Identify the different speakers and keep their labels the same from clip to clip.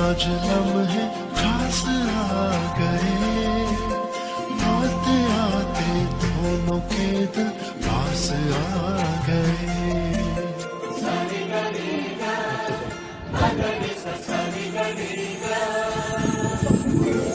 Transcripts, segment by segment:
Speaker 1: आज लम्हे खास आ गए, आते आते दोनों के दिल पास आ गए।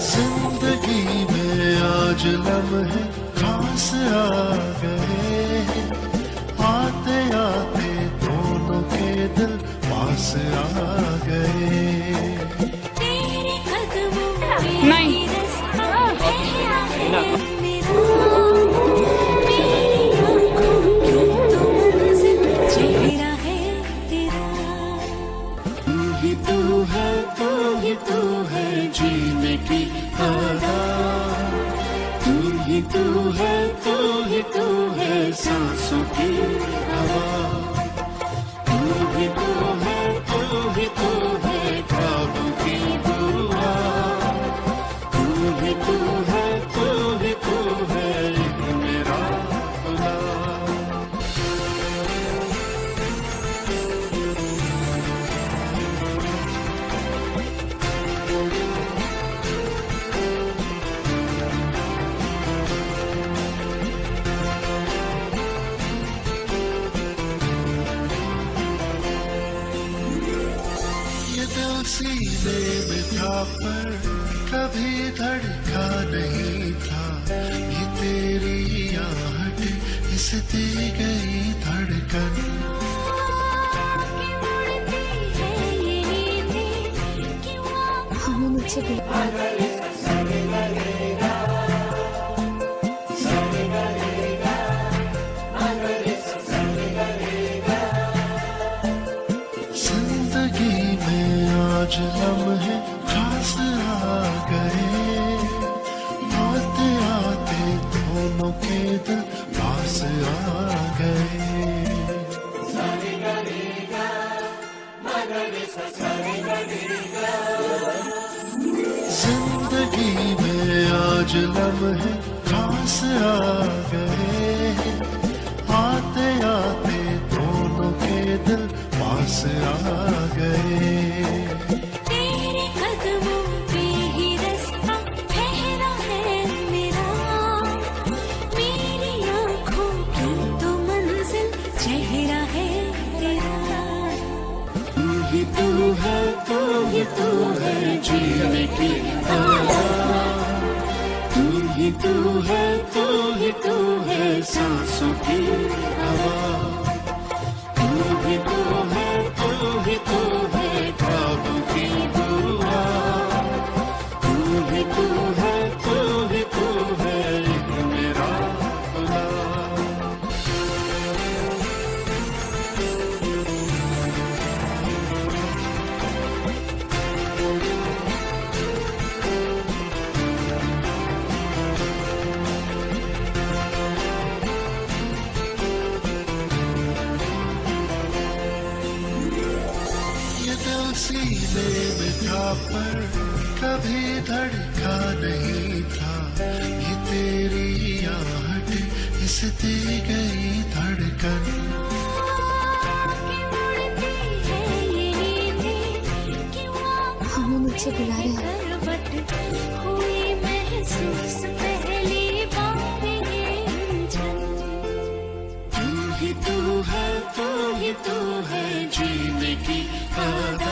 Speaker 1: जिंदगी में आज लम्हे खास आ गए, आते आते दोनों के दिल पास आ गए। तू है जीने की आदत, तू है सांसों की हवा, तू है ख्वाबों की दुआ, तू है मेरा खुदा। सीने में था पर कभी धड़का नहीं था, ये तेरी आहट इस दी गई धड़कन।
Speaker 2: हमें मुझसे
Speaker 1: आज लम्हे खास आ गए, आते आते दोनों के दिल पास आ गए। जिंदगी में आज लम्हे खास आ गए, आते आते दोनों के दिल पास आ गए। तू है जीने की आदत, तू है सांसों की हवा, तू है ख्वाबों की दुआ, तू है मेरा खुदा। सीने में था पर कभी धड़का नहीं था, ये तेरी आहट इस दी गई धड़कन।
Speaker 2: हमें मुझसे बुला रहे हैं।
Speaker 1: तू है जीने की आदत,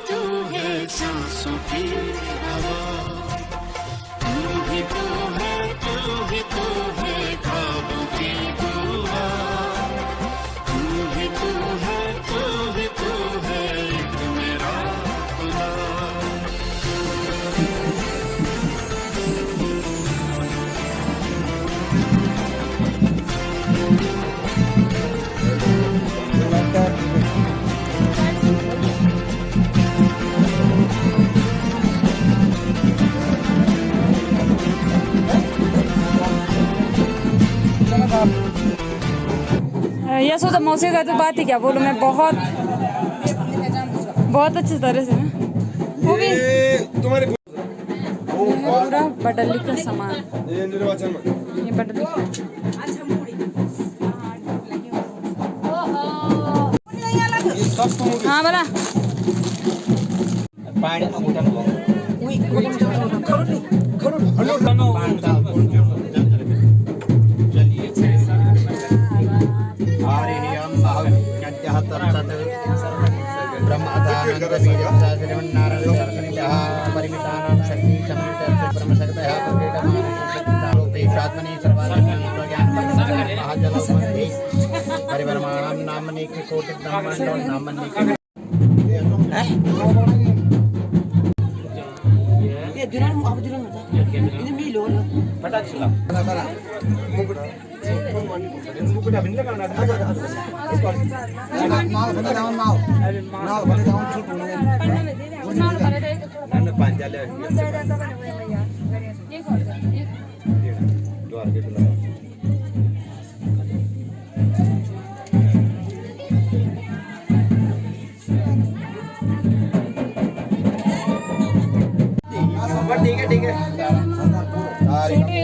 Speaker 1: तू है सांसों की हवा। तू भी तो है, तू भी तो है ख्वाबों की दुआ। तू भी तो है, तू भी तो है एक मेरा खुदा।
Speaker 2: यशोदा मौसी का तो बात ही क्या बोलूं मैं, बहुत अच्छी तरह से वो भी
Speaker 3: तुम्हारे
Speaker 2: पूरा बटली का सामान,
Speaker 3: निर्वाचन में
Speaker 2: ये बटली हाँ बोला
Speaker 3: ठीक है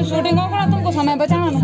Speaker 2: शूटिंग को तुमको समय बचाना ना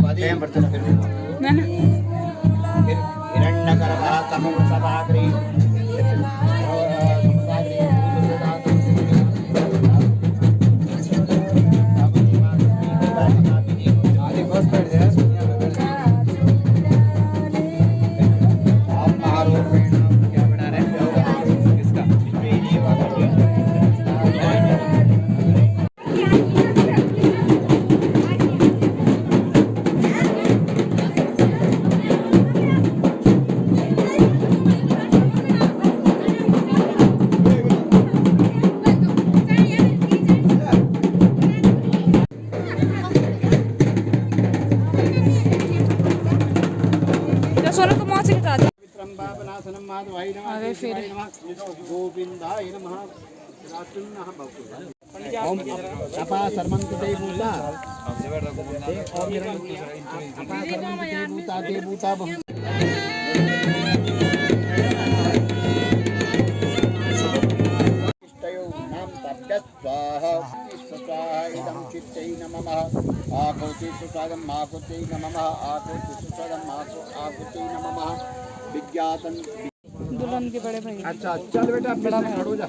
Speaker 2: आगे फिर
Speaker 3: गोविंदाय नमः। ओम अपा सर्वंते भूता ओम अपा सर्वंते भूता दे भूता इष्टयो नाम तप्यस्वाहा स्वाहा इदं चित्तै नमः। आकोति सुसागम आकोति नमः। आकोति सुसागम आकोति नमः। विज्ञातन
Speaker 2: दुल्हन के बड़े भाई।
Speaker 3: अच्छा चल बेटा बड़ा खड़ो जा।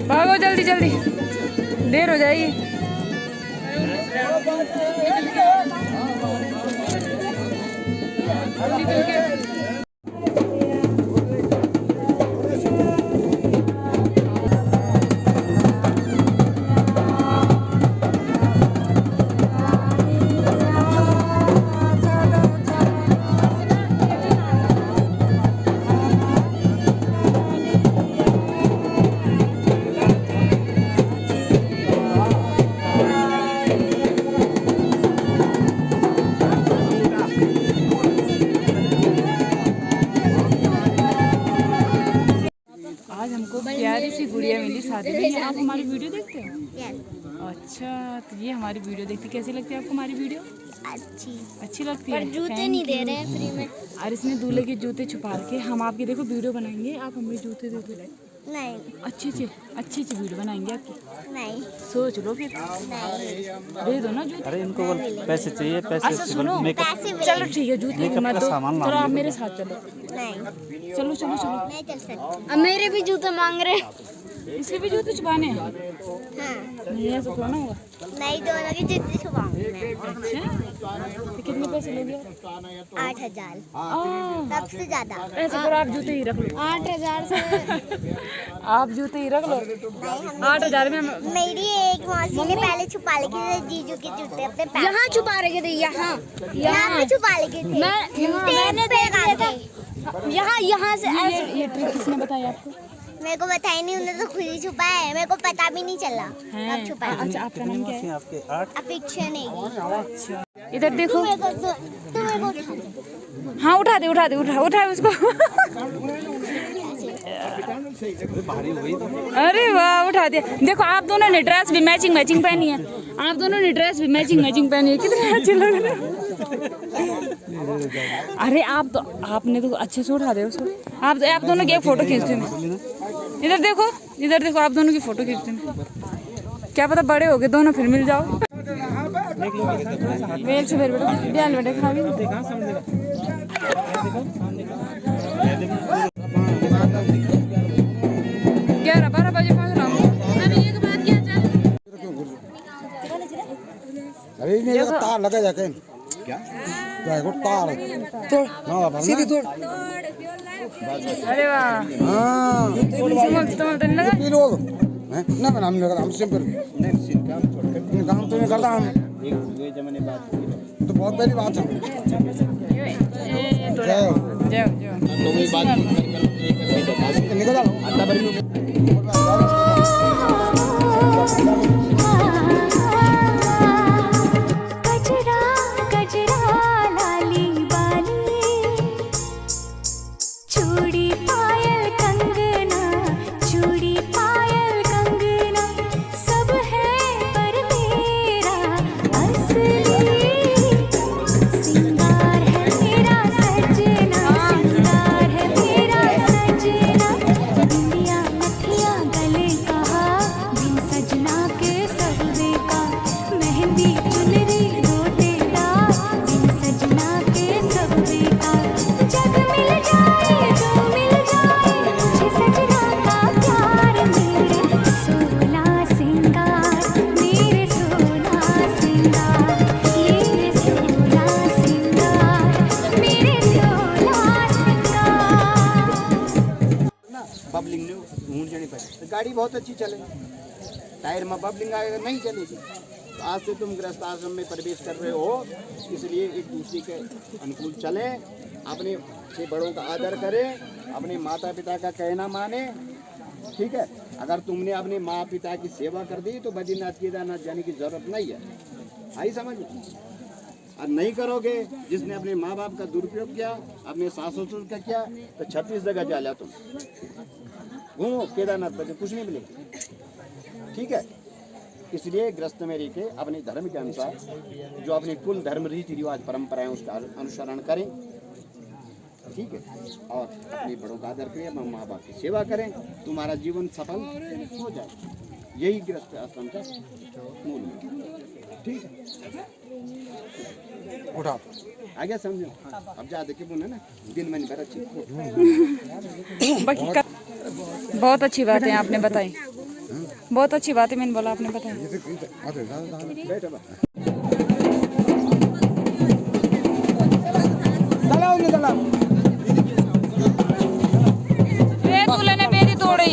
Speaker 2: भागो जल्दी जल्दी, देर हो जाएगी। आज हमको प्यारी सी गुड़िया मिली शादी में। आप हमारी वीडियो देखते हो? अच्छा, तो ये हमारी वीडियो देखती, कैसी लगती है आपको हमारी वीडियो? अच्छी लगती है।
Speaker 4: जूते नहीं दे रहे हैं फ्री में।
Speaker 2: और इसमें दूल्हे के जूते छुपा के हम आपकी देखो वीडियो बनाएंगे, आप हमें जूते दे दो।
Speaker 4: नहीं
Speaker 2: अच्छी वीडियो बनाएंगे आपकी।
Speaker 4: नहीं
Speaker 2: सोच लो फिर,
Speaker 4: नहीं
Speaker 2: दे दो ना जूते।
Speaker 5: अरे इनको बोल पैसे चाहिए,
Speaker 2: अच्छा
Speaker 5: पैसे
Speaker 2: सुनो,
Speaker 4: पैसे मिले
Speaker 2: चलो ठीक है, जूते
Speaker 5: मेकअप
Speaker 2: मत
Speaker 5: का
Speaker 2: दो,
Speaker 5: सामान
Speaker 2: चलो आप
Speaker 5: लाओगे।
Speaker 2: मेरे साथ चलो।
Speaker 4: नहीं
Speaker 2: चलो चलो चलो,
Speaker 4: नहीं चल सकते। अब मेरे भी जूते मांग रहे।
Speaker 2: इसके भी जूते छुपाने हैं?
Speaker 4: हाँ
Speaker 2: नहीं ऐसा थोड़ा ना होगा।
Speaker 4: नहीं दोनों के जूते छुपाऊंगी मैं।
Speaker 2: अच्छा तो कितने पैसे लोगे?
Speaker 4: 8,000
Speaker 2: आ,
Speaker 4: सबसे ज्यादा।
Speaker 2: ऐसे करो, आप जूते ही रख लो।
Speaker 4: 8,000 से
Speaker 2: आप जूते ही रख लो।
Speaker 4: नहीं,
Speaker 2: 8,000 में
Speaker 4: मेरी एक मौसी ने पहले छुपा लेके थे जीजू के जूते अपने पैर। यहाँ छुपा रखे थे, यहाँ पे छुपा लेके थे। मैंने देखा था यहाँ से ऐसे।
Speaker 2: ये ट्रिक किसने बताया आपको?
Speaker 4: मेरे को बताया नहीं, उन्होंने तो खुद ही छुपाया है, मेरे को पता भी नहीं चला
Speaker 2: हैं?
Speaker 4: अब छुपाया।
Speaker 2: अच्छा आपका नाम क्या है?
Speaker 5: आपके 8
Speaker 4: अपेक्षा नहीं।
Speaker 2: इधर देखो।
Speaker 4: तू मेरे को उठा दे।
Speaker 2: हाँ उठा दे उठा उसको।
Speaker 5: भारी हुई तो
Speaker 2: अरे वाह, उठा दिया। देखो आप दोनों ने ड्रेस भी मैचिंग पहनी है। आप दोनों ने ड्रेस भी मैचिंग पहनी है, कितने अच्छे लग रहे हैं। अरे आपने तो अच्छे से उठा दे उसको। आप दोनों की एक फोटो खींचते हैं। इधर देखो आप दोनों की फोटो खींचते हैं। क्या पता बड़े हो गए दोनों फिर मिल जाओ। मेल से बेटे खा भी 11-12 बजे पहुंच रहा हूँ। अभी एक बात क्या चल,
Speaker 3: अरे मेरे का तार लगा जाके क्या तार तोड़ सीधी तोड़।
Speaker 2: अरे वाह,
Speaker 3: हाँ
Speaker 2: तुम्हारे तो नहीं लगा?
Speaker 3: पी लो ना ना, हम सिंपल काम तो नहीं करता हम, तो बहुत पहली बात है। निकल
Speaker 1: गजरा गजरा लाली बाली, चूड़ी पायल कंगना, चूड़ी पायल कंगना, सब है पर मेरा असली सिंगार है मेरा सजना, सिंगार है मेरा सजना, बिंदिया नथिया गले कहा, बिन सजना के सब बेकार, मेहंदी चुनरी रोटेला, बिन सजना के सब बेकार, जग मिल जाए जो मिल जाए, मुझे सजना का प्यार, मेरे सोना सिंगार, मेरे सोना सिंगार, मेरे सोना सिंगार, मेरे सोना सिंगार।
Speaker 3: बबलिंग ढूंढ जानी पड़े। गाड़ी बहुत अच्छी चले, टायर में बबलिंग अगर नहीं चलेगी तो आज से तुम गृहस्थ आश्रम में प्रवेश कर रहे हो, इसलिए एक दूसरे के अनुकूल चले, अपने से बड़ों का आदर करें, अपने माता पिता का कहना माने। ठीक है, अगर तुमने अपने माँ पिता की सेवा कर दी तो बद्रीनाथ केदारनाथ जाने की जरूरत नहीं है। आई समझ? और नहीं करोगे, जिसने अपने माँ बाप का दुरुपयोग किया, अपने सास ससुर का किया, तो 36 जगह जा तुम घूमो केदारनाथ पर, कुछ नहीं मिलेगा। ठीक है, इसलिए ग्रस्त में रह के अपने धर्म के अनुसार जो अपने कुल धर्म रीति रिवाज परंपराएं उसका अनुसरण करें। ठीक है, और अपने बड़ों का आदर करें, अपने माँ बाप की सेवा करें, तुम्हारा जीवन सफल हो जाए। यही गृहस्थ आश्रम का मूल है। ठीक है, उठा आगे समझो। अब जा देखे बोले ना, दिन में भर अच्छी
Speaker 2: बहुत अच्छी बात है आपने बताई, बहुत अच्छी बात है मैंने बोला आपने बताया। दूल्हे ने बेरी तोड़ी।